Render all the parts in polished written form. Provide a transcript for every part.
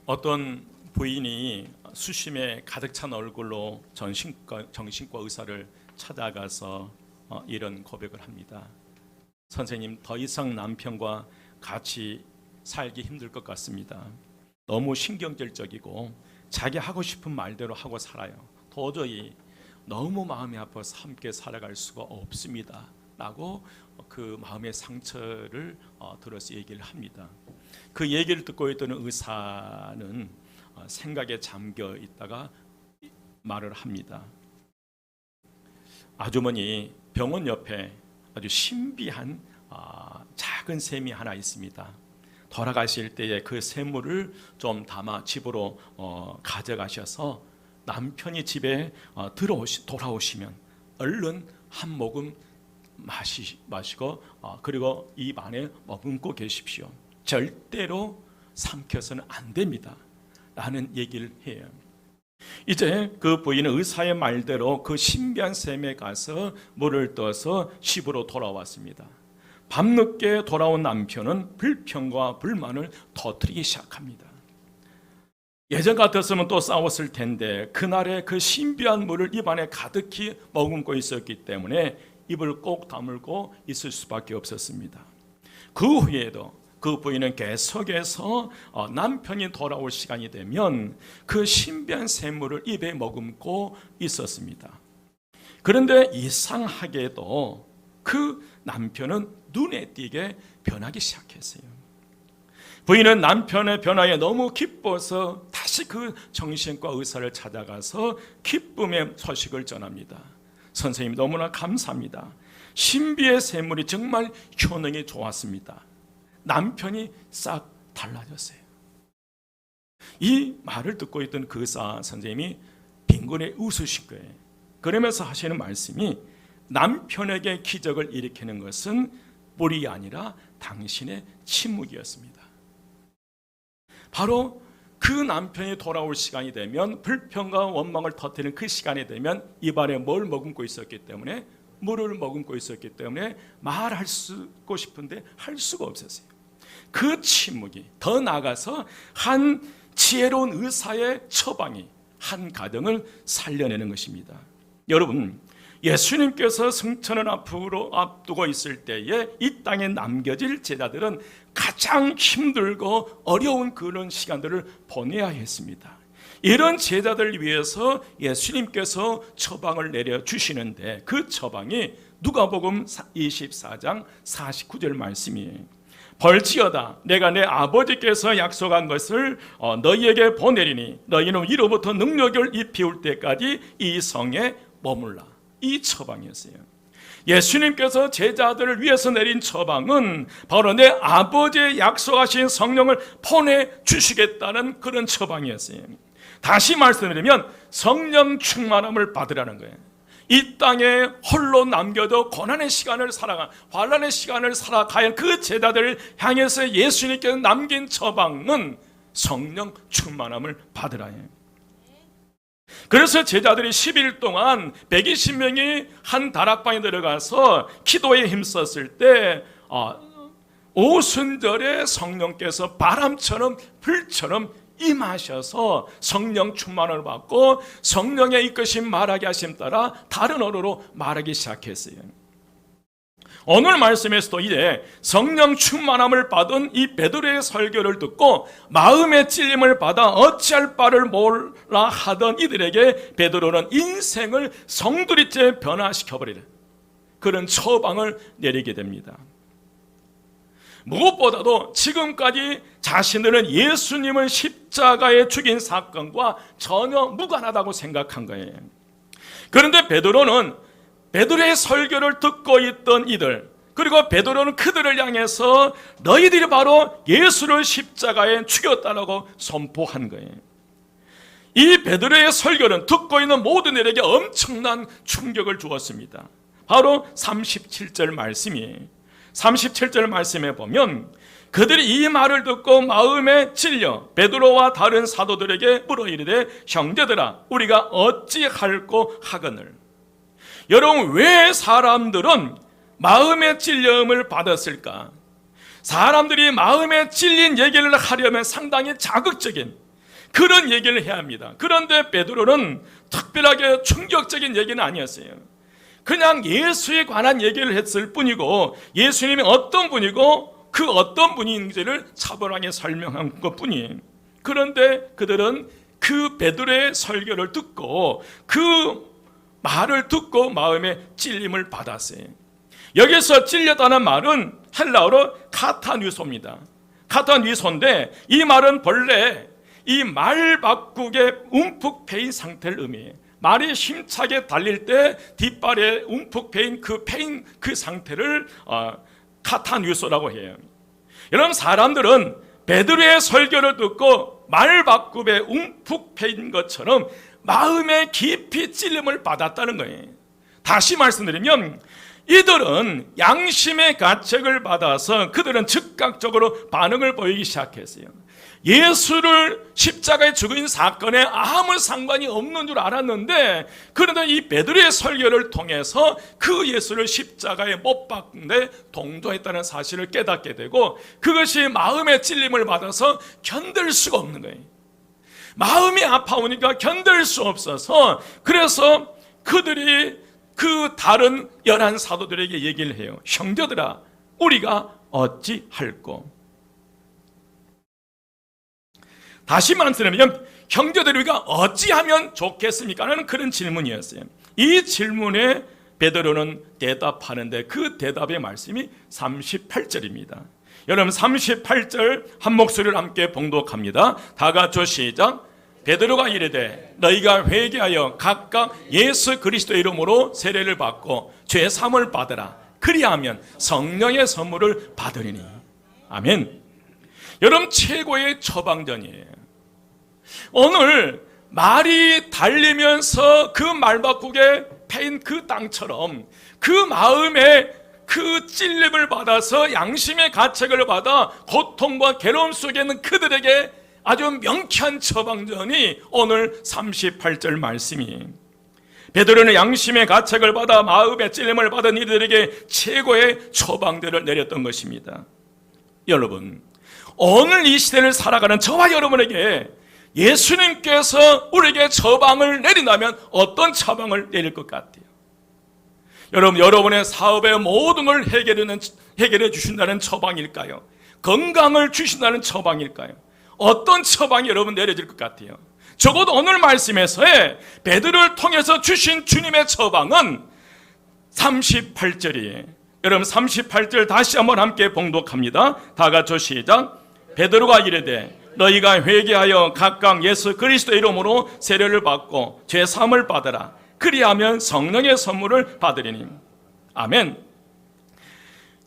어떤 부인이 수심에 가득 찬 얼굴로 정신과 의사를 찾아가서 이런 고백을 합니다. 선생님, 더 이상 남편과 같이 살기 힘들 것 같습니다. 너무 신경질적이고 자기 하고 싶은 말대로 하고 살아요. 도저히 너무 마음이 아파서 함께 살아갈 수가 없습니다 라고 그 마음의 상처를 들어서 얘기를 합니다. 그 얘기를 듣고 있던 의사는 생각에 잠겨 있다가 말을 합니다. 아주머니, 병원 옆에 아주 신비한 작은 샘이 하나 있습니다. 돌아가실 때에 그 샘물을 좀 담아 집으로 가져가셔서 남편이 집에 돌아오시면 얼른 한 모금 마시고 그리고 입 안에 머금고 계십시오. 절대로 삼켜서는 안 됩니다 라는 얘기를 해요. 이제 그 부인은 의사의 말대로 그 신비한 샘에 가서 물을 떠서 집으로 돌아왔습니다. 밤늦게 돌아온 남편은 불평과 불만을 터뜨리기 시작합니다. 예전 같았으면 또 싸웠을 텐데 그날의 그 신비한 물을 입안에 가득히 머금고 있었기 때문에 입을 꼭 다물고 있을 수밖에 없었습니다. 그 후에도 그 부인은 계속해서 남편이 돌아올 시간이 되면 그 신비한 샘물을 입에 머금고 있었습니다. 그런데 이상하게도 그 남편은 눈에 띄게 변하기 시작했어요. 부인은 남편의 변화에 너무 기뻐서 다시 그 정신과 의사를 찾아가서 기쁨의 소식을 전합니다. 선생님, 너무나 감사합니다. 신비의 샘물이 정말 효능이 좋았습니다. 남편이 싹 달라졌어요. 이 말을 듣고 있던 그 의사 선생님이 빈곤에 웃으신 거예요. 그러면서 하시는 말씀이 남편에게 기적을 일으키는 것은 물이 아니라 당신의 침묵이었습니다. 바로 그 남편이 돌아올 시간이 되면 불평과 원망을 터뜨리는 그 시간이 되면 입안에 뭘 머금고 있었기 때문에 물을 머금고 있었기 때문에 말할 수고 싶은데 할 수가 없었어요. 그 침묵이 더 나아가서 한 지혜로운 의사의 처방이 한 가정을 살려내는 것입니다. 여러분, 예수님께서 승천을 앞두고 있을 때에 이 땅에 남겨질 제자들은 가장 힘들고 어려운 그런 시간들을 보내야 했습니다. 이런 제자들을 위해서 예수님께서 처방을 내려주시는데 그 처방이 누가복음 24장 49절 말씀이에요. 벌지어다, 내가 내 아버지께서 약속한 것을 너희에게 보내리니 너희는 위로부터 능력을 입히울 때까지 이 성에 머물라. 이 처방이었어요. 예수님께서 제자들을 위해서 내린 처방은 바로 내 아버지의 약속하신 성령을 보내주시겠다는 그런 처방이었어요. 다시 말씀드리면 성령 충만함을 받으라는 거예요. 이 땅에 홀로 남겨도 고난의 시간을 환난의 시간을 살아가야 그 제자들을 향해서 예수님께서 남긴 처방은 성령 충만함을 받으라예요. 그래서 제자들이 10일 동안 120명이 한 다락방에 들어가서 기도에 힘썼을 때 오순절에 성령께서 바람처럼 불처럼 임하셔서 성령 충만을 받고 성령의 이끄심 말하게 하심 따라 다른 언어로 말하기 시작했어요. 오늘 말씀에서도 이제 성령 충만함을 받은 이 베드로의 설교를 듣고 마음의 찔림을 받아 어찌할 바를 몰라 하던 이들에게 베드로는 인생을 송두리째 변화시켜버리는 그런 처방을 내리게 됩니다. 무엇보다도 지금까지 자신들은 예수님을 십자가에 죽인 사건과 전혀 무관하다고 생각한 거예요. 그런데 베드로의 설교를 듣고 있던 이들, 그리고 베드로는 그들을 향해서 너희들이 바로 예수를 십자가에 죽였다라고 선포한 거예요. 이 베드로의 설교는 듣고 있는 모든 이들에게 엄청난 충격을 주었습니다. 바로 37절 말씀이에요. 37절 말씀에 보면 그들이 이 말을 듣고 마음에 찔려 베드로와 다른 사도들에게 물어 이르되 형제들아 우리가 어찌할꼬 하거늘. 여러분, 왜 사람들은 마음의 찔림을 받았을까? 사람들이 마음에 찔린 얘기를 하려면 상당히 자극적인 그런 얘기를 해야 합니다. 그런데 베드로는 특별하게 충격적인 얘기는 아니었어요. 그냥 예수에 관한 얘기를 했을 뿐이고 예수님이 어떤 분이고 그 어떤 분인지를 차분하게 설명한 것뿐이에요. 그런데 그들은 그 베드로의 설교를 듣고 그 말을 듣고 마음에 찔림을 받았어요. 여기서 찔렸다는 말은 헬라어로 카타뉴소입니다. 카타뉴소인데 이 말은 본래 이 말 바꾸게 움푹 패인 상태를 의미해요. 말이 힘차게 달릴 때 뒷발에 움푹 패인 그 상태를 카타뉴소라고 해요. 여러분, 사람들은 베드로의 설교를 듣고 말 바꾸에 움푹 패인 것처럼 마음에 깊이 찔림을 받았다는 거예요. 다시 말씀드리면 이들은 양심의 가책을 받아서 그들은 즉각적으로 반응을 보이기 시작했어요. 예수를 십자가에 죽인 사건에 아무 상관이 없는 줄 알았는데, 그런데 이 베드로의 설교를 통해서 그 예수를 십자가에 못 박는데 동조했다는 사실을 깨닫게 되고, 그것이 마음의 찔림을 받아서 견딜 수가 없는 거예요. 마음이 아파오니까 견딜 수 없어서, 그래서 그들이 그 다른 11 사도들에게 얘기를 해요. 형제들아, 우리가 어찌할꼬? 다시 말씀드리면 형제들이 우리가 어찌하면 좋겠습니까? 라는 그런 질문이었어요. 이 질문에 베드로는 대답하는데 그 대답의 말씀이 38절입니다. 여러분, 38절 한 목소리를 함께 봉독합니다. 다 같이 시작. 베드로가 이르되 너희가 회개하여 각각 예수 그리스도의 이름으로 세례를 받고 죄 사함을 받으라. 그리하면 성령의 선물을 받으리니. 아멘. 여러분, 최고의 처방전이에요. 오늘 말이 달리면서 그 말 바꾸게 패인 그 땅처럼 그 마음에 그 찔림을 받아서 양심의 가책을 받아 고통과 괴로움 속에 있는 그들에게 아주 명쾌한 처방전이 오늘 38절 말씀이에요. 베드로는 양심의 가책을 받아 마음의 찔림을 받은 이들에게 최고의 처방전을 내렸던 것입니다. 여러분, 오늘 이 시대를 살아가는 저와 여러분에게 예수님께서 우리에게 처방을 내린다면 어떤 처방을 내릴 것 같아요? 여러분, 여러분의 사업의 모든 걸 해결해 주신다는 처방일까요? 건강을 주신다는 처방일까요? 어떤 처방이 여러분 내려질 것 같아요? 적어도 오늘 말씀에서의 베드로를 통해서 주신 주님의 처방은 38절이에요. 여러분, 38절 다시 한번 함께 봉독합니다. 다 같이 시작. 베드로가 이르되 너희가 회개하여 각각 예수 그리스도의 이름으로 세례를 받고 죄 사함을 받으라. 그리하면 성령의 선물을 받으리니. 아멘.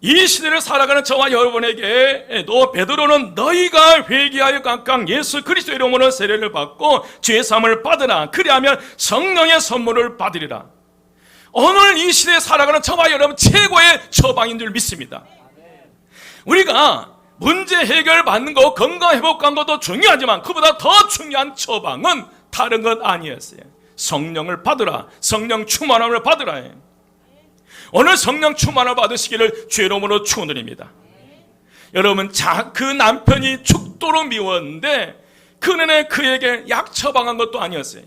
이 시대를 살아가는 저와 여러분에게도 베드로는 너희가 회개하여 각각 예수 그리스도의 이름으로 세례를 받고 죄 사함을 받으라. 그리하면 성령의 선물을 받으리라. 오늘 이 시대에 살아가는 저와 여러분 최고의 처방인 줄 믿습니다. 우리가 문제 해결 받는 거, 건강 회복하는 것도 중요하지만 그보다 더 중요한 처방은 다른 것 아니었어요. 성령을 받으라. 성령 충만함을 받으라. 오늘 성령 충만함을 받으시기를 주의 이름으로 축원드립니다. 여러분, 그 남편이 죽도록 미웠는데 그는 그에게 약 처방한 것도 아니었어요.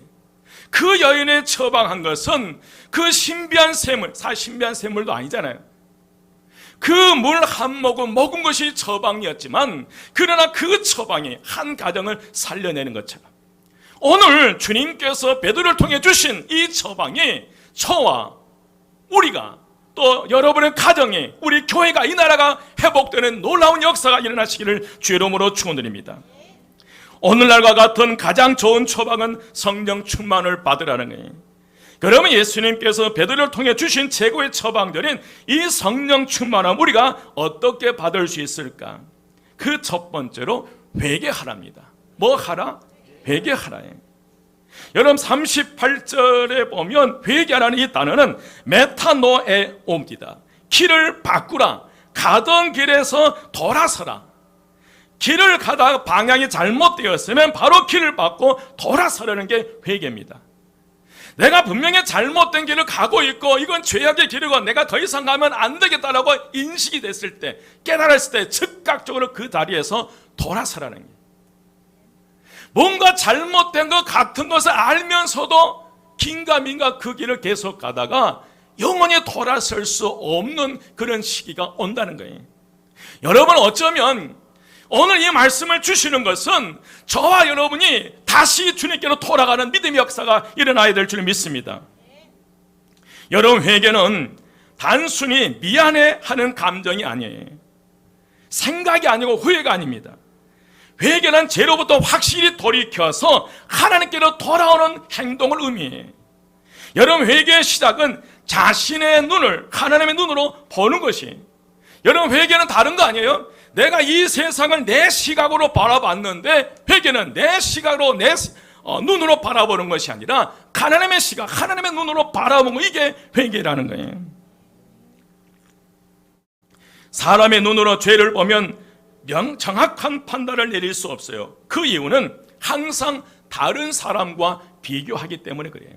그 여인의 처방한 것은 그 신비한 샘물, 사실 신비한 샘물도 아니잖아요. 그 물 한 모금 먹은 것이 처방이었지만 그러나 그 처방이 한 가정을 살려내는 것처럼 오늘 주님께서 베드로를 통해 주신 이 처방이 저와 우리가 또 여러분의 가정이, 우리 교회가, 이 나라가 회복되는 놀라운 역사가 일어나시기를 주의 이름으로 축원드립니다. 오늘날과 같은 가장 좋은 처방은 성령 충만을 받으라는 거예요. 그러면 예수님께서 베드로를 통해 주신 최고의 처방들인 이 성령 충만함 우리가 어떻게 받을 수 있을까? 그 첫 번째로 회개하랍니다. 뭐 하라? 회개하라. 여러분, 38절에 보면 회개하라는 이 단어는 메타노에옵니다. 길을 바꾸라. 가던 길에서 돌아서라. 길을 가다가 방향이 잘못되었으면 바로 길을 바꿔 돌아서라는 게 회개입니다. 내가 분명히 잘못된 길을 가고 있고 이건 죄악의 길이고 내가 더 이상 가면 안 되겠다라고 인식이 됐을 때, 깨달았을 때 즉각적으로 그 자리에서 돌아서라는 거예요. 뭔가 잘못된 것 같은 것을 알면서도 긴가민가 그 길을 계속 가다가 영원히 돌아설 수 없는 그런 시기가 온다는 거예요. 여러분, 어쩌면 오늘 이 말씀을 주시는 것은 저와 여러분이 다시 주님께로 돌아가는 믿음의 역사가 일어나야 될 줄 믿습니다. 여러분, 회개는 단순히 미안해하는 감정이 아니에요. 생각이 아니고 후회가 아닙니다. 회개는 죄로부터 확실히 돌이켜서 하나님께로 돌아오는 행동을 의미해요. 여러분, 회개의 시작은 자신의 눈을 하나님의 눈으로 보는 것이. 여러분, 회개는 다른 거 아니에요? 내가 이 세상을 내 시각으로 바라봤는데 회개는 내 시각으로 내 눈으로 바라보는 것이 아니라 하나님의 시각, 하나님의 눈으로 바라보는 거, 이게 회개라는 거예요. 사람의 눈으로 죄를 보면 정확한 판단을 내릴 수 없어요. 그 이유는 항상 다른 사람과 비교하기 때문에 그래요.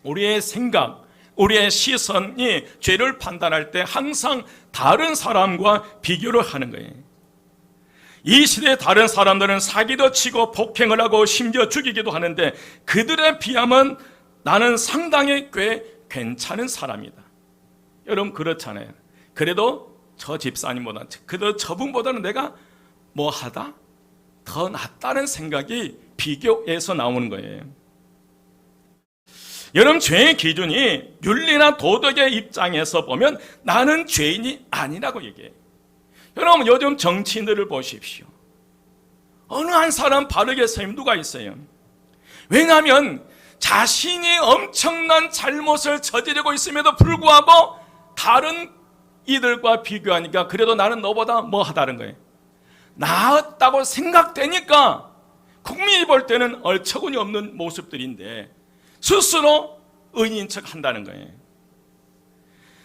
우리의 생각, 우리의 시선이 죄를 판단할 때 항상 다른 사람과 비교를 하는 거예요. 이 시대의 다른 사람들은 사기도 치고 폭행을 하고 심지어 죽이기도 하는데 그들에 비하면 나는 상당히 꽤 괜찮은 사람이다. 여러분, 그렇잖아요. 그래도 저 집사님보다, 그래도 저분보다는 내가 뭐하다? 더 낫다는 생각이 비교에서 나오는 거예요. 여러분, 죄의 기준이 윤리나 도덕의 입장에서 보면 나는 죄인이 아니라고 얘기해요. 여러분, 요즘 정치인들을 보십시오. 어느 한 사람 바르게 서임 누가 있어요? 왜냐하면 자신이 엄청난 잘못을 저지르고 있음에도 불구하고 다른 이들과 비교하니까 그래도 나는 너보다 뭐하다는 거예요. 나았다고 생각되니까 국민이 볼 때는 얼처구니 없는 모습들인데 스스로 의인인 척 한다는 거예요.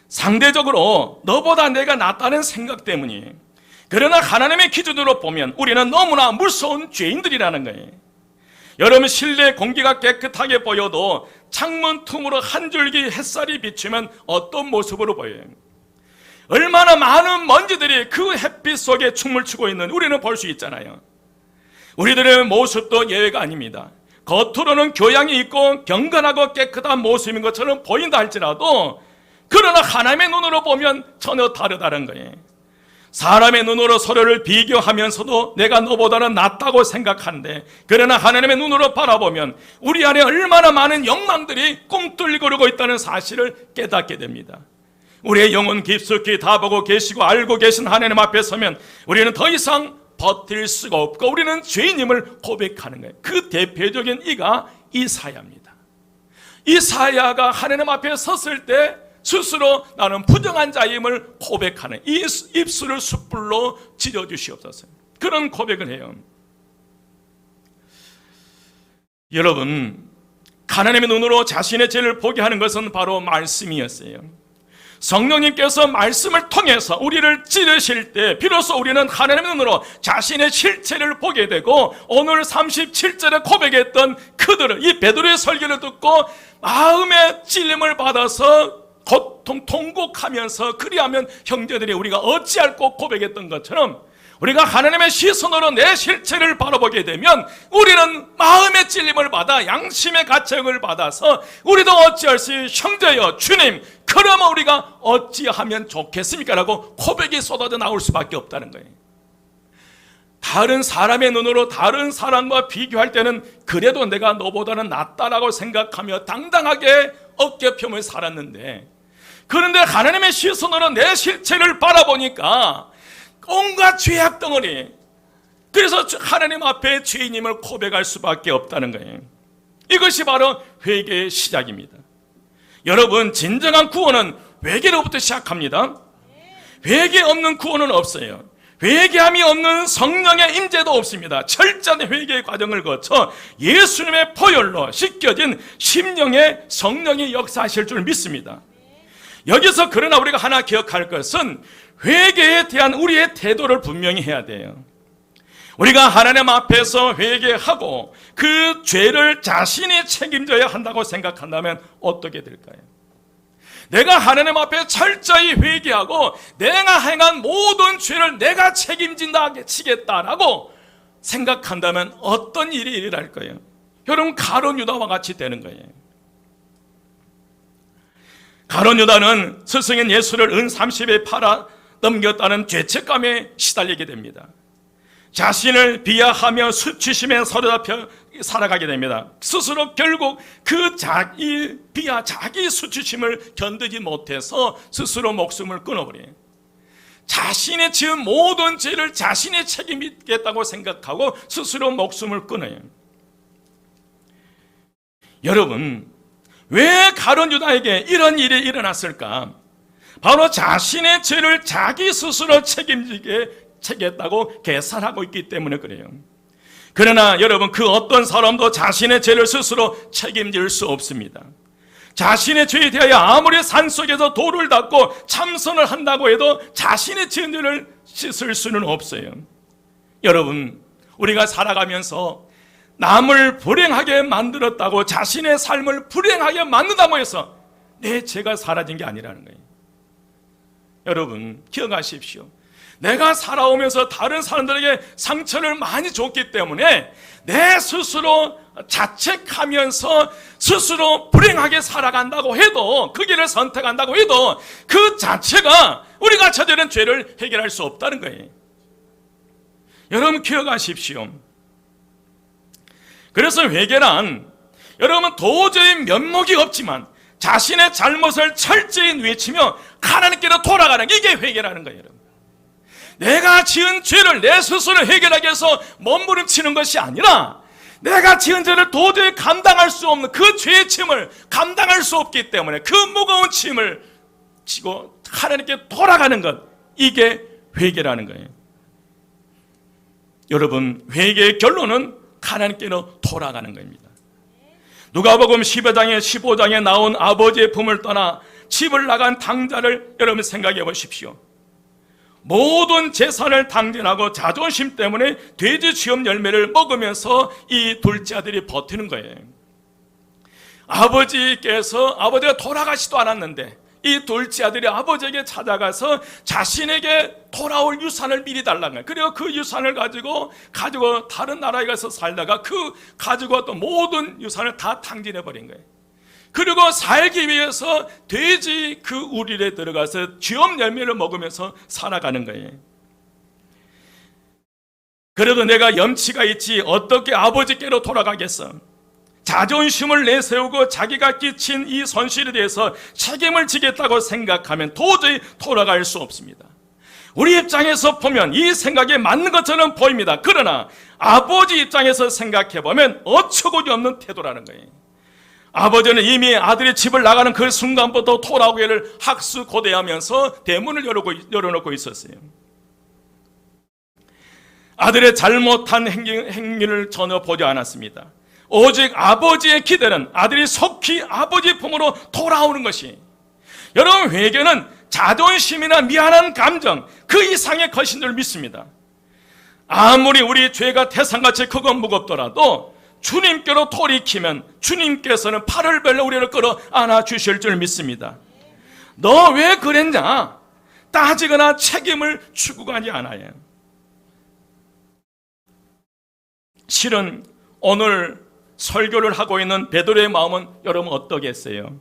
상대적으로 너보다 내가 낫다는 생각 때문이에요. 그러나 하나님의 기준으로 보면 우리는 너무나 무서운 죄인들이라는 거예요. 여러분, 실내 공기가 깨끗하게 보여도 창문 틈으로 한 줄기 햇살이 비치면 어떤 모습으로 보여요? 얼마나 많은 먼지들이 그 햇빛 속에 춤을 추고 있는 우리는 볼 수 있잖아요. 우리들의 모습도 예외가 아닙니다. 겉으로는 교양이 있고 경건하고 깨끗한 모습인 것처럼 보인다 할지라도 그러나 하나님의 눈으로 보면 전혀 다르다는 거예요. 사람의 눈으로 서로를 비교하면서도 내가 너보다는 낫다고 생각하는데 그러나 하나님의 눈으로 바라보면 우리 안에 얼마나 많은 욕망들이 꿈틀거리고 있다는 사실을 깨닫게 됩니다. 우리의 영혼 깊숙이 다 보고 계시고 알고 계신 하나님 앞에 서면 우리는 더 이상 버틸 수가 없고 우리는 죄인임을 고백하는 거예요. 그 대표적인 이가 이사야입니다. 이사야가 하나님 앞에 섰을 때 스스로 나는 부정한 자임을 고백하는, 이 입술을 숯불로 지져주시옵소서, 그런 고백을 해요. 여러분, 하나님의 눈으로 자신의 죄를 보게 하는 것은 바로 말씀이었어요. 성령님께서 말씀을 통해서 우리를 찌르실 때 비로소 우리는 하나님의 눈으로 자신의 실체를 보게 되고 오늘 37절에 고백했던 그들은 이 베드로의 설교를 듣고 마음의 찔림을 받아서 고통, 통곡하면서 그리하면 형제들이 우리가 어찌할꼬 고백했던 것처럼 우리가 하나님의 시선으로 내 실체를 바라보게 되면 우리는 마음의 찔림을 받아 양심의 가책을 받아서 우리도 어찌할 수 형제여 주님 그러면 우리가 어찌하면 좋겠습니까? 라고 고백이 쏟아져 나올 수밖에 없다는 거예요. 다른 사람의 눈으로 다른 사람과 비교할 때는 그래도 내가 너보다는 낫다라고 생각하며 당당하게 어깨펴며 살았는데 그런데 하나님의 시선으로 내 실체를 바라보니까 온갖 죄악 덩어리, 그래서 하나님 앞에 죄인임을 고백할 수밖에 없다는 거예요. 이것이 바로 회개의 시작입니다. 여러분, 진정한 구원은 회개로부터 시작합니다. 회개 없는 구원은 없어요. 회개함이 없는 성령의 임재도 없습니다. 철저한 회개의 과정을 거쳐 예수님의 보혈로 씻겨진 심령의 성령이 역사하실 줄 믿습니다. 여기서 그러나 우리가 하나 기억할 것은 회개에 대한 우리의 태도를 분명히 해야 돼요. 우리가 하나님 앞에서 회개하고 그 죄를 자신이 책임져야 한다고 생각한다면 어떻게 될까요? 내가 하나님 앞에 철저히 회개하고 내가 행한 모든 죄를 내가 책임진다 치겠다라고 생각한다면 어떤 일이 일어날 거예요? 여러분, 가룟 유다와 같이 되는 거예요. 가룟 유다는 스승인 예수를 은 30에 팔아 넘겼다는 죄책감에 시달리게 됩니다. 자신을 비하하며 수치심에 사로잡혀 살아가게 됩니다. 스스로 결국 그 자기 비하, 자기 수치심을 견디지 못해서 스스로 목숨을 끊어버려요. 자신의 지은 모든 죄를 자신이 책임지겠다고 생각하고 스스로 목숨을 끊어요. 여러분, 왜 가룟 유다에게 이런 일이 일어났을까? 바로 자신의 죄를 자기 스스로 책임지겠다고 계산하고 있기 때문에 그래요. 그러나 여러분, 그 어떤 사람도 자신의 죄를 스스로 책임질 수 없습니다. 자신의 죄에 대하여 아무리 산속에서 돌을 닦고 참선을 한다고 해도 자신의 지은 죄를 씻을 수는 없어요. 여러분, 우리가 살아가면서 남을 불행하게 만들었다고, 자신의 삶을 불행하게 만든다고 해서 내 죄가 사라진 게 아니라는 거예요. 여러분, 기억하십시오. 내가 살아오면서 다른 사람들에게 상처를 많이 줬기 때문에 내 스스로 자책하면서 스스로 불행하게 살아간다고 해도, 그 길을 선택한다고 해도 그 자체가 우리가 저지른 죄를 해결할 수 없다는 거예요. 여러분, 기억하십시오. 그래서 회개란, 여러분, 도저히 면목이 없지만 자신의 잘못을 철저히 뉘우치며 하나님께로 돌아가는 게, 이게 회개라는 거예요. 여러분, 내가 지은 죄를 내 스스로 해결하기 위해서 몸부림치는 것이 아니라 내가 지은 죄를 도저히 감당할 수 없는 그 죄의 짐을 감당할 수 없기 때문에 그 무거운 짐을 지고 하나님께 돌아가는 것, 이게 회개라는 거예요. 여러분, 회개의 결론은 하나님께로 돌아가는 겁니다. 누가복음 15장에 나온 아버지의 품을 떠나 집을 나간 당자를 여러분 생각해 보십시오. 모든 재산을 당진하고 자존심 때문에 돼지 시험 열매를 먹으면서 이 둘째 아들이 버티는 거예요. 아버지가 돌아가지도 않았는데 이 둘째 아들이 아버지에게 찾아가서 자신에게 돌아올 유산을 미리 달라는 거예요. 그리고 그 유산을 가지고 다른 나라에 가서 살다가 그 가지고 왔던 모든 유산을 다 탕진해 버린 거예요. 그리고 살기 위해서 돼지 그 우릴에 들어가서 쥐엄 열매를 먹으면서 살아가는 거예요. 그래도 내가 염치가 있지 어떻게 아버지께로 돌아가겠어? 자존심을 내세우고 자기가 끼친 이 손실에 대해서 책임을 지겠다고 생각하면 도저히 돌아갈 수 없습니다. 우리 입장에서 보면 이 생각이 맞는 것처럼 보입니다. 그러나 아버지 입장에서 생각해 보면 어처구니 없는 태도라는 거예요. 아버지는 이미 아들이 집을 나가는 그 순간부터 돌아오기를 학수고대하면서 대문을 열어놓고 있었어요. 아들의 잘못한 행위를 전혀 보지 않았습니다. 오직 아버지의 기대는 아들이 속히 아버지 품으로 돌아오는 것이, 여러분, 회개는 자존심이나 미안한 감정 그 이상의 것인 줄 믿습니다. 아무리 우리 죄가 태산같이 크고 무겁더라도 주님께로 돌이키면 주님께서는 팔을 벌려 우리를 끌어 안아 주실 줄 믿습니다. 너 왜 그랬냐 따지거나 책임을 추구하지 않아요. 실은 오늘 설교를 하고 있는 베드로의 마음은 여러분 어떠겠어요?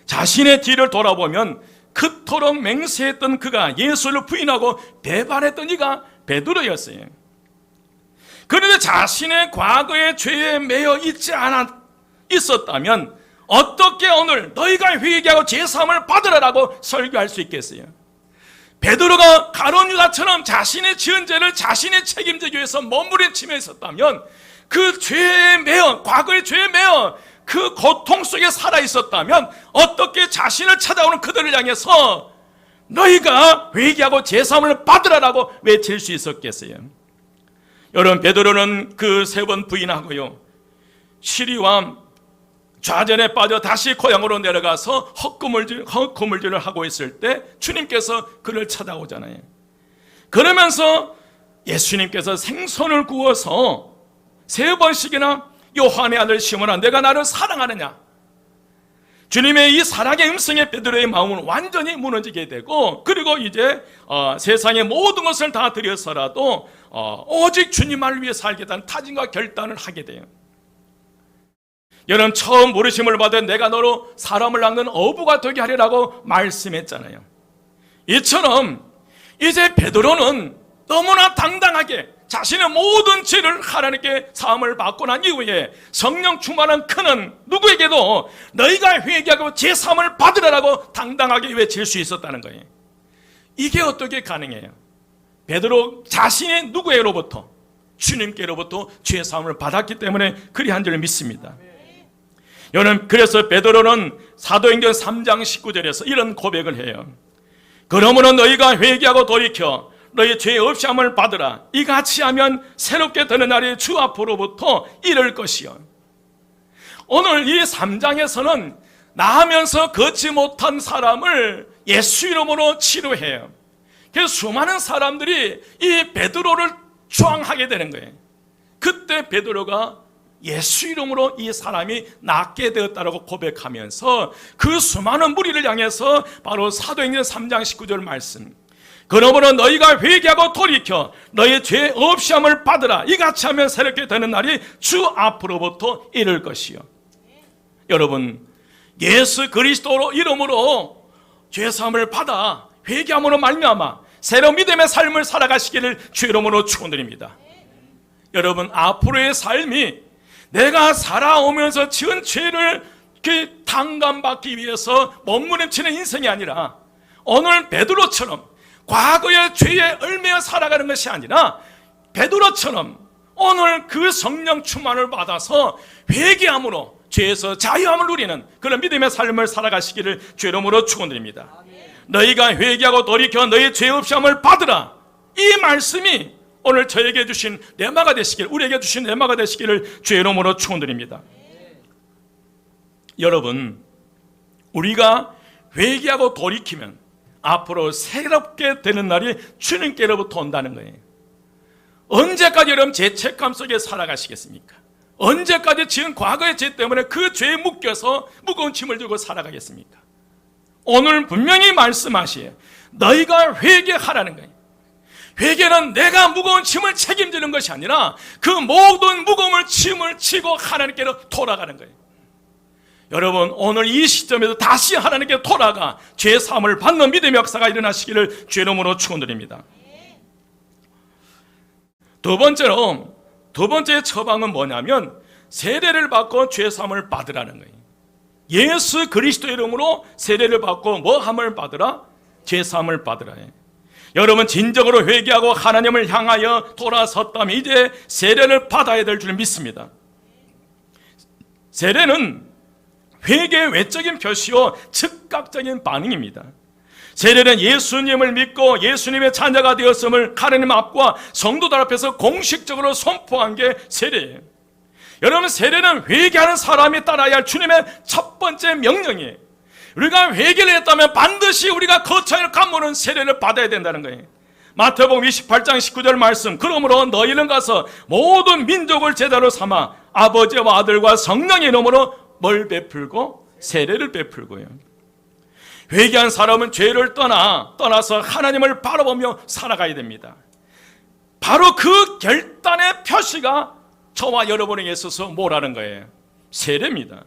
자신의 뒤를 돌아보면 그토록 맹세했던 그가, 예수를 부인하고 배반했던 이가 베드로였어요. 그런데 자신의 과거의 죄에 매여 있었다면 어떻게 오늘 너희가 회개하고 제사함을 받으라라고 설교할 수 있겠어요? 베드로가 가룟 유다처럼 자신의 지은 죄를 자신이 책임지기 위해서 몸부림치며 있었다면, 그 죄에 매여, 과거의 죄에 매여 그 고통 속에 살아 있었다면 어떻게 자신을 찾아오는 그들을 향해서 너희가 회개하고 제사함을 받으라라고 외칠 수 있었겠어요? 여러분, 베드로는 그 3번 부인하고요, 시리와 좌절에 빠져 다시 고향으로 내려가서 헛구물질을 하고 있을 때 주님께서 그를 찾아오잖아요. 그러면서 예수님께서 생선을 구워서 3번씩이나 요한의 아들 시몬아, 내가 나를 사랑하느냐? 주님의 이 사랑의 음성에 베드로의 마음은 완전히 무너지게 되고, 그리고 이제 세상의 모든 것을 다 들여서라도 오직 주님을 위해 살겠다는 다짐과 결단을 하게 돼요. 여러분, 처음 부르심을 받은 내가 너로 사람을 낳는 어부가 되게 하리라고 말씀했잖아요. 이처럼 이제 베드로는 너무나 당당하게 자신의 모든 죄를 하나님께 사함을 받고 난 이후에 성령 충만한 그는 누구에게도 너희가 회개하고 제 사함을 받으라고 당당하게 외칠 수 있었다는 거예요. 이게 어떻게 가능해요? 베드로 자신이 누구에게로부터? 주님께로부터 죄 사함을 받았기 때문에 그리한 줄 믿습니다. 여러분, 그래서 베드로는 사도행전 3장 19절에서 이런 고백을 해요. 그러므로 너희가 회개하고 돌이켜 너희 죄 없이함을 받으라. 이같이 하면 새롭게 되는 날이 주 앞으로부터 이를 것이요. 오늘 이 3장에서는 나하면서 걷지 못한 사람을 예수 이름으로 치료해요. 그래서 수많은 사람들이 이 베드로를 저항하게 되는 거예요. 그때 베드로가 예수 이름으로 이 사람이 낫게 되었다고 고백하면서 그 수많은 무리를 향해서 바로 사도행전 3장 19절 말씀, 그러므로 너희가 회개하고 돌이켜 너희 죄 없이함을 받으라. 이같이 하면 새롭게 되는 날이 주 앞으로부터 이를 것이요. 여러분, 예수 그리스도 이름으로 죄사함을 받아 회개함으로 말미암아 새로운 믿음의 삶을 살아가시기를 주 이름으로 축원드립니다. 여러분, 앞으로의 삶이 내가 살아오면서 지은 죄를 탕감받기 위해서 몸부림치는 인생이 아니라 오늘 베드로처럼 과거의 죄에 얽매여 살아가는 것이 아니라 베드로처럼 오늘 그 성령 충만을 받아서 회개함으로 죄에서 자유함을 누리는 그런 믿음의 삶을 살아가시기를 주 이름으로 축원드립니다. 너희가 회개하고 돌이켜 너희 죄 없이함을 받으라. 이 말씀이 오늘 저에게 주신 레마가 되시길, 우리에게 주신 레마가 되시기를 주의 이름으로 축원드립니다. 여러분, 우리가 회개하고 돌이키면 앞으로 새롭게 되는 날이 주님께로부터 온다는 거예요. 언제까지 여러분 죄책감 속에 살아가시겠습니까? 언제까지 지은 과거의 죄 때문에 그 죄에 묶여서 무거운 짐을 들고 살아가겠습니까? 오늘 분명히 말씀하시에요. 너희가 회개하라는 거예요. 회개는 내가 무거운 짐을 책임지는 것이 아니라 그 모든 무거운 짐을 지고 하나님께로 돌아가는 거예요. 여러분, 오늘 이 시점에서 다시 하나님께 돌아가 죄 사함을 받는 믿음의 역사가 일어나시기를 주의 이름으로 축원드립니다. 두 번째 처방은 뭐냐면 세례를 받고 죄 사함을 받으라는 거예요. 예수 그리스도 이름으로 세례를 받고 뭐함을 받으라? 죄 사함을 받으라. 여러분, 진정으로 회개하고 하나님을 향하여 돌아섰다면 이제 세례를 받아야 될 줄 믿습니다. 세례는 회개의 외적인 표시요 즉각적인 반응입니다. 세례는 예수님을 믿고 예수님의 자녀가 되었음을 하나님 앞과 성도들 앞에서 공식적으로 선포한 게 세례예요. 여러분, 세례는 회개하는 사람이 따라야 할 주님의 첫 번째 명령이에요. 우리가 회개를 했다면 반드시 우리가 거처를 감무는 세례를 받아야 된다는 거예요. 마태복음 28장 19절 말씀, 그러므로 너희는 가서 모든 민족을 제자로 삼아 아버지와 아들과 성령의 이름으로 뭘 베풀고? 세례를 베풀고요. 회개한 사람은 죄를 떠나서 하나님을 바라보며 살아가야 됩니다. 바로 그 결단의 표시가 저와 여러분에게 있어서 뭐라는 거예요? 세례입니다.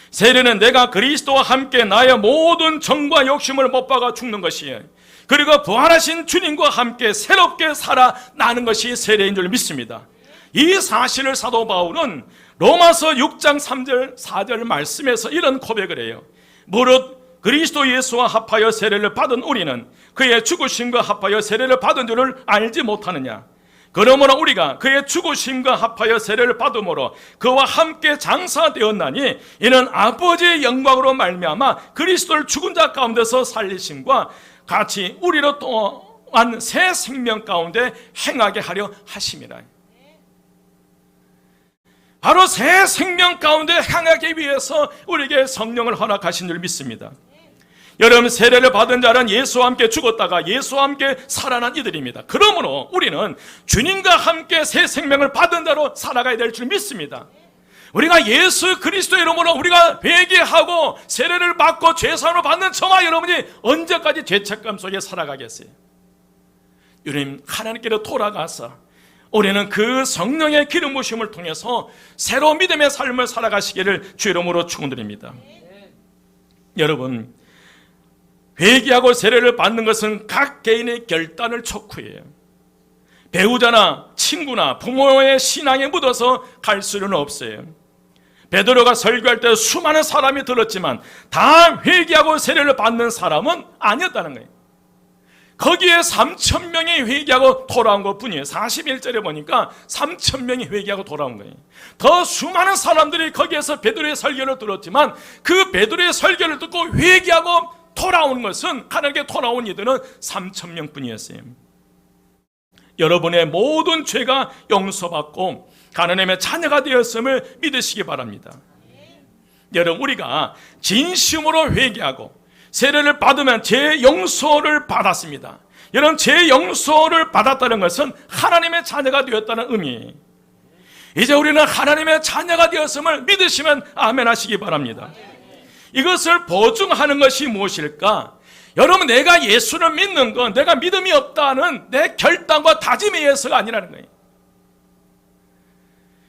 세례는 내가 그리스도와 함께 나의 모든 정과 욕심을 못 박아 죽는 것이에요. 그리고 부활하신 주님과 함께 새롭게 살아나는 것이 세례인 줄 믿습니다. 이 사실을 사도 바울은 로마서 6장 3절 4절 말씀에서 이런 고백을 해요. 무릇 그리스도 예수와 합하여 세례를 받은 우리는 그의 죽으심과 합하여 세례를 받은 줄을 알지 못하느냐. 그러므로 우리가 그의 죽으심과 합하여 세례를 받음으로 그와 함께 장사되었나니 이는 아버지의 영광으로 말미암아 그리스도를 죽은 자 가운데서 살리심과 같이 우리로 또한 새 생명 가운데 행하게 하려 하심이라. 바로 새 생명 가운데 향하기 위해서 우리에게 성령을 허락하신 줄 믿습니다. 여러분, 세례를 받은 자는 예수와 함께 죽었다가 예수와 함께 살아난 이들입니다. 그러므로 우리는 주님과 함께 새 생명을 받은 자로 살아가야 될 줄 믿습니다. 우리가 예수 그리스도의 이름으로 우리가 회개하고 세례를 받고 죄사함을 받는 저와 여러분이 언제까지 죄책감 속에 살아가겠어요? 여러분, 하나님께로 돌아가서 우리는 그 성령의 기름 부으심을 통해서 새로운 믿음의 삶을 살아가시기를 주 이름으로 축원드립니다. 여러분, 회개하고 세례를 받는 것은 각 개인의 결단을 촉구해요. 배우자나 친구나 부모의 신앙에 묻어서 갈 수는 없어요. 베드로가 설교할 때 수많은 사람이 들었지만 다 회개하고 세례를 받는 사람은 아니었다는 거예요. 거기에 3,000명이 회개하고 돌아온 것 뿐이에요. 41절에 보니까 3,000명이 회개하고 돌아온 거예요. 더 수많은 사람들이 거기에서 베드로의 설교를 들었지만 그 베드로의 설교를 듣고 회개하고 돌아온 것은, 하나님께 돌아온 이들은 3,000명 뿐이었어요. 여러분의 모든 죄가 용서받고 하나님의 자녀가 되었음을 믿으시기 바랍니다. 여러분, 우리가 진심으로 회개하고 세례를 받으면 죄 용서를 받았습니다. 여러분, 죄 용서를 받았다는 것은 하나님의 자녀가 되었다는 의미. 이제 우리는 하나님의 자녀가 되었음을 믿으시면 아멘 하시기 바랍니다. 이것을 보증하는 것이 무엇일까? 여러분, 내가 예수를 믿는 건 내가 믿음이 없다는 내 결단과 다짐에 의해서가 아니라는 거예요.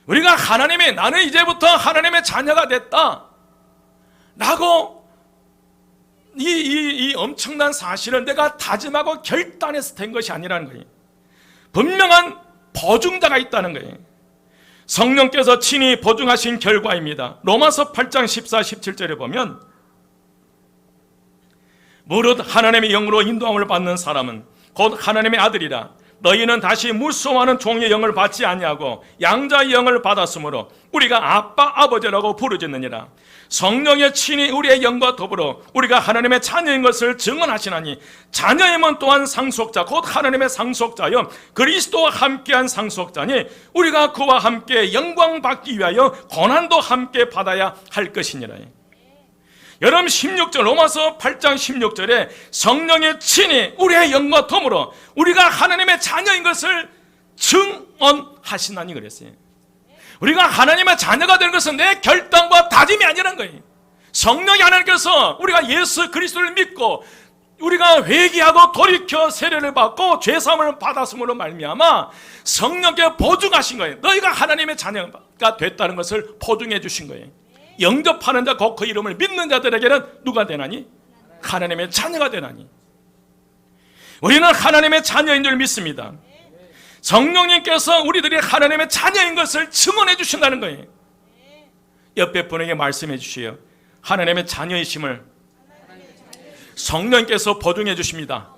우리가 하나님의, 나는 이제부터 하나님의 자녀가 됐다 라고 이 엄청난 사실은 내가 다짐하고 결단해서 된 것이 아니라는 거예요. 분명한 보증자가 있다는 거예요. 성령께서 친히 보증하신 결과입니다. 로마서 8장 14, 17절에 보면 무릇 하나님의 영으로 인도함을 받는 사람은 곧 하나님의 아들이라. 너희는 다시 무서워하는 종의 영을 받지 아니하고 양자의 영을 받았으므로 우리가 아빠 아버지라고 부르짖느니라. 성령의 친히 우리의 영과 더불어 우리가 하나님의 자녀인 것을 증언하시나니 자녀임은 또한 상속자 곧 하나님의 상속자여 그리스도와 함께한 상속자니 우리가 그와 함께 영광 받기 위하여 고난도 함께 받아야 할 것이니라. 여러분, 16절 로마서 8장 16절에 성령의 친히 우리의 영과 더불어 우리가 하나님의 자녀인 것을 증언하시나니 그랬어요. 우리가 하나님의 자녀가 되는 것은 내 결단과 다짐이 아니라는 거예요. 성령이 하나님께서 우리가 예수 그리스도를 믿고 우리가 회개하고 돌이켜 세례를 받고 죄사함을 받았음으로 말미암아 성령께 보증하신 거예요. 너희가 하나님의 자녀가 됐다는 것을 보증해 주신 거예요. 영접하는 자 곧 그 이름을 믿는 자들에게는 누가 되나니? 하나님의 자녀가 되나니. 우리는 하나님의 자녀인 줄 믿습니다. 성령님께서 우리들이 하나님의 자녀인 것을 증언해 주신다는 거예요. 옆에 분에게 말씀해 주시요. 하나님의 자녀이심을 성령님께서 보증해 주십니다.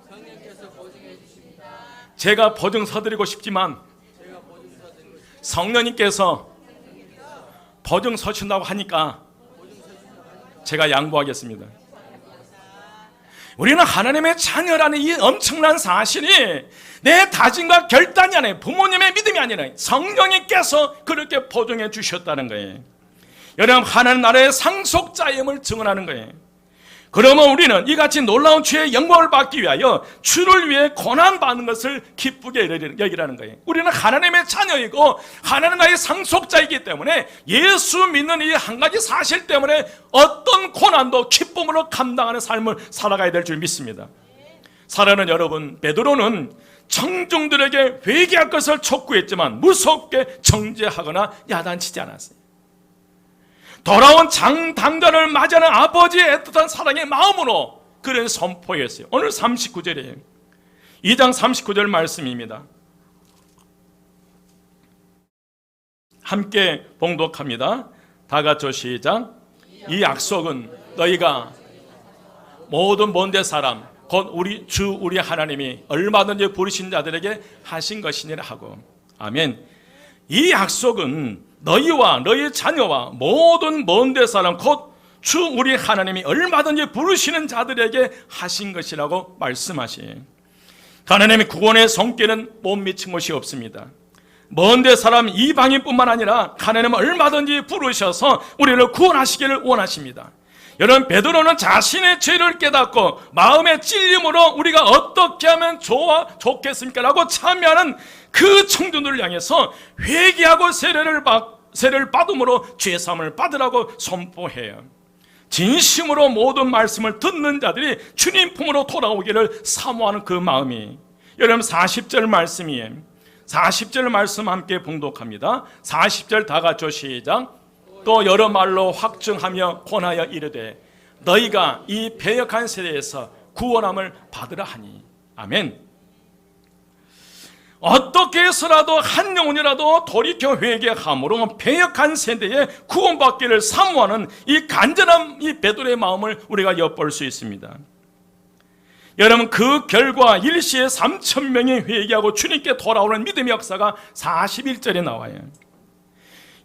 제가 보증 서드리고 싶지만 성령님께서 보증 서신다고 하니까 제가 양보하겠습니다. 우리는 하나님의 자녀라는 이 엄청난 사실이 내 다짐과 결단이 아니에요. 부모님의 믿음이 아니라 성령님께서 그렇게 보증해 주셨다는 거예요. 여러분, 하나님 나라의 상속자임을 증언하는 거예요. 그러면 우리는 이같이 놀라운 주의 영광을 받기 위하여 주를 위해 고난받는 것을 기쁘게 여기라는 거예요. 우리는 하나님의 자녀이고 하나님과의 상속자이기 때문에 예수 믿는 이 한 가지 사실 때문에 어떤 고난도 기쁨으로 감당하는 삶을 살아가야 될 줄 믿습니다. 사랑하는 여러분, 베드로는 청중들에게 회개할 것을 촉구했지만 무섭게 정죄하거나 야단치지 않았어요. 돌아온 장당자를 맞이하는 아버지의 애틋한 사랑의 마음으로 그런 선포했어요. 오늘 39절이에요. 2장 39절 말씀입니다. 함께 봉독합니다. 다 같이 시작. 이 약속은 너희가 모든 먼데 사람 곧 우리 주 우리 하나님이 얼마든지 부르신 자들에게 하신 것이니라 하고. 아멘. 이 약속은 너희와 너희 자녀와 모든 먼데 사람 곧 주 우리 하나님이 얼마든지 부르시는 자들에게 하신 것이라고 말씀하시에요. 하나님의 구원의 손길은 못 미친 것이 없습니다. 먼데 사람 이방인뿐만 아니라 하나님은 얼마든지 부르셔서 우리를 구원하시기를 원하십니다. 여러분, 베드로는 자신의 죄를 깨닫고 마음의 찔림으로 우리가 어떻게 하면 좋겠습니까? 라고 참여하는 그 청중들을 향해서 회개하고 세례를 받고 세례를 받음으로 죄사함을 받으라고 선포해요. 진심으로 모든 말씀을 듣는 자들이 주님 품으로 돌아오기를 사모하는 그 마음이, 여러분 40절 말씀이에요. 40절 말씀 함께 봉독합니다. 40절 다 같이 시작. 또 여러 말로 확증하며 권하여 이르되 너희가 이 패역한 세대에서 구원함을 받으라 하니. 아멘. 어떻게 해서라도 한 영혼이라도 돌이켜 회개함으로 패역한 세대에 구원받기를 사모하는 이 간절한 이 베드로의 마음을 우리가 엿볼 수 있습니다. 여러분, 그 결과 일시에 3,000명이 회개하고 주님께 돌아오는 믿음의 역사가 41절에 나와요.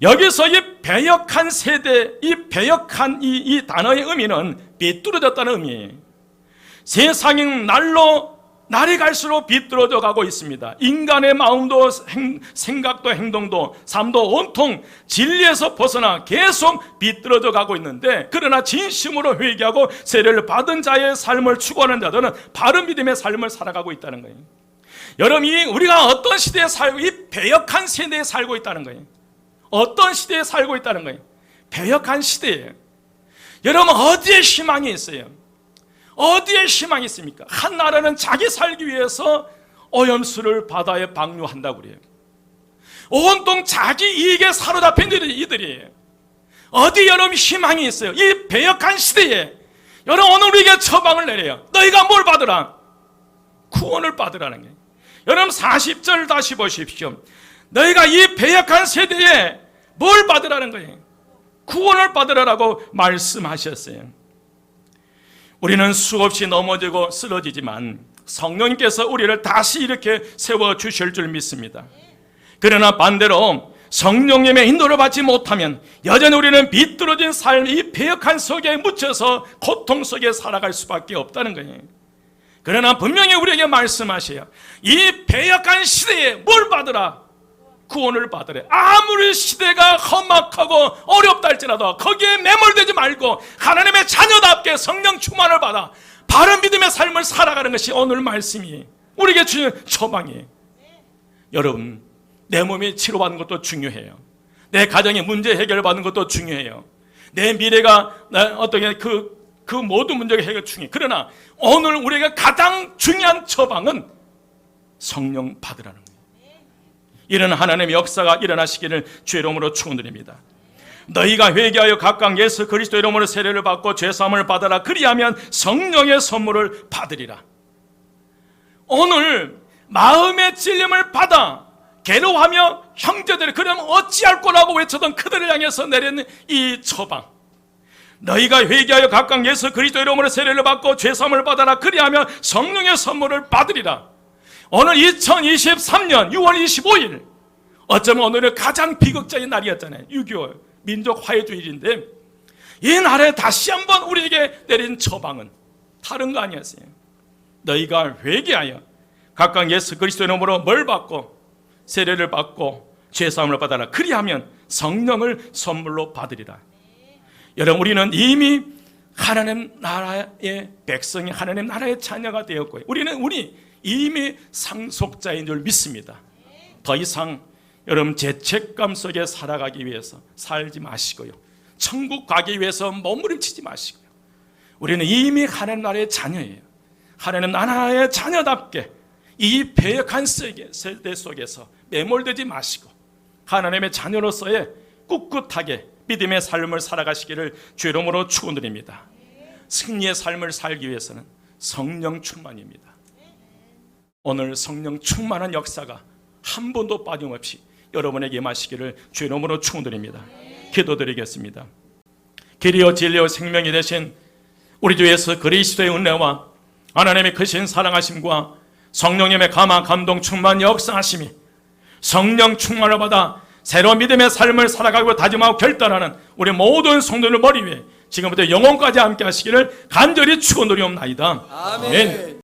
여기서 이 배역한 세대, 이 배역한 이 단어의 의미는 비뚤어졌다는 의미예요. 세상이 날이 갈수록 비뚤어져 가고 있습니다. 인간의 마음도 생각도 행동도 삶도 온통 진리에서 벗어나 계속 비뚤어져 가고 있는데, 그러나 진심으로 회개하고 세례를 받은 자의 삶을 추구하는 자들은 바른 믿음의 삶을 살아가고 있다는 거예요. 여러분, 우리가 어떤 시대에 살고, 이 배역한 세대에 살고 있다는 거예요. 어떤 시대에 살고 있다는 거예요? 배역한 시대예요. 여러분, 어디에 희망이 있어요? 어디에 희망이 있습니까? 한 나라는 자기 살기 위해서 오염수를 바다에 방류한다고 그래요. 온통 자기 이익에 사로잡힌 이들이에요. 어디 여러분 희망이 있어요? 이 배역한 시대에 여러분 오늘 우리에게 처방을 내려요. 너희가 뭘 받으라? 구원을 받으라는 거예요. 여러분 40절 다시 보십시오. 너희가 이 배역한 세대에 뭘 받으라는 거예요? 구원을 받으라고 말씀하셨어요. 우리는 수없이 넘어지고 쓰러지지만 성령님께서 우리를 다시 이렇게 세워주실 줄 믿습니다. 그러나 반대로 성령님의 인도를 받지 못하면 여전히 우리는 비뚤어진 삶, 이 배역한 속에 묻혀서 고통 속에 살아갈 수밖에 없다는 거예요. 그러나 분명히 우리에게 말씀하셔요. 이 배역한 시대에 뭘 받으라? 구원을 받으래. 아무리 시대가 험악하고 어렵다 할지라도 거기에 매몰되지 말고 하나님의 자녀답게 성령 충만을 받아 바른 믿음의 삶을 살아가는 것이 오늘 말씀이 우리에게 주는 처방이에요. 여러분, 내 몸이 치료받는 것도 중요해요. 내 가정의 문제 해결받는 것도 중요해요. 내 미래가 어떻게 그 모든 문제가 해결 중요해요. 그러나 오늘 우리에게 가장 중요한 처방은 성령 받으라는 거예요. 이런 하나님의 역사가 일어나시기를 주의 이름으로 축원드립니다. 너희가 회개하여 각각 예수 그리스도 이름으로 세례를 받고 죄사함을 받아라. 그리하면 성령의 선물을 받으리라. 오늘 마음의 찔림을 받아 괴로워하며 형제들이 그러면 어찌할 거라고 외쳤던 그들을 향해서 내리는 이 처방, 너희가 회개하여 각각 예수 그리스도 이름으로 세례를 받고 죄사함을 받아라. 그리하면 성령의 선물을 받으리라. 오늘 2023년 6월 25일, 어쩌면 오늘은 가장 비극적인 날이었잖아요. 6.25 민족 화해주일인데 이 날에 다시 한번 우리에게 내린 처방은 다른 거 아니었어요. 너희가 회개하여 각각 예수 그리스도 이름으로 뭘 받고 세례를 받고 죄사함을 받아라. 그리하면 성령을 선물로 받으리라. 여러분, 우리는 이미 하나님 나라의 백성이 하나님 나라의 자녀가 되었고요. 우리 이미 상속자인 줄 믿습니다. 더 이상 여러분 죄책감 속에 살아가기 위해서 살지 마시고요. 천국 가기 위해서 몸부림치지 마시고요. 우리는 이미 하나님 나라의 자녀예요. 하나님 나라의 자녀답게 이 배역한 세대 속에서 매몰되지 마시고 하나님의 자녀로서의 꿋꿋하게 믿음의 삶을 살아가시기를 주의 이름으로 축원드립니다. 승리의 삶을 살기 위해서는 성령 충만입니다. 오늘 성령 충만한 역사가 한 번도 빠짐없이 여러분에게 임하시기를 주의 이름으로 축원드립니다. 기도드리겠습니다. 길이요 진리요 생명이 되신 우리 주 예수 그리스도의 은혜와 하나님의 크신 사랑하심과 성령님의 감화 감동 충만 역사하심이 성령 충만을 받아 새로운 믿음의 삶을 살아가고 다짐하고 결단하는 우리 모든 성도들 머리 위에 지금부터 영원까지 함께 하시기를 간절히 축원드리옵나이다. 아멘.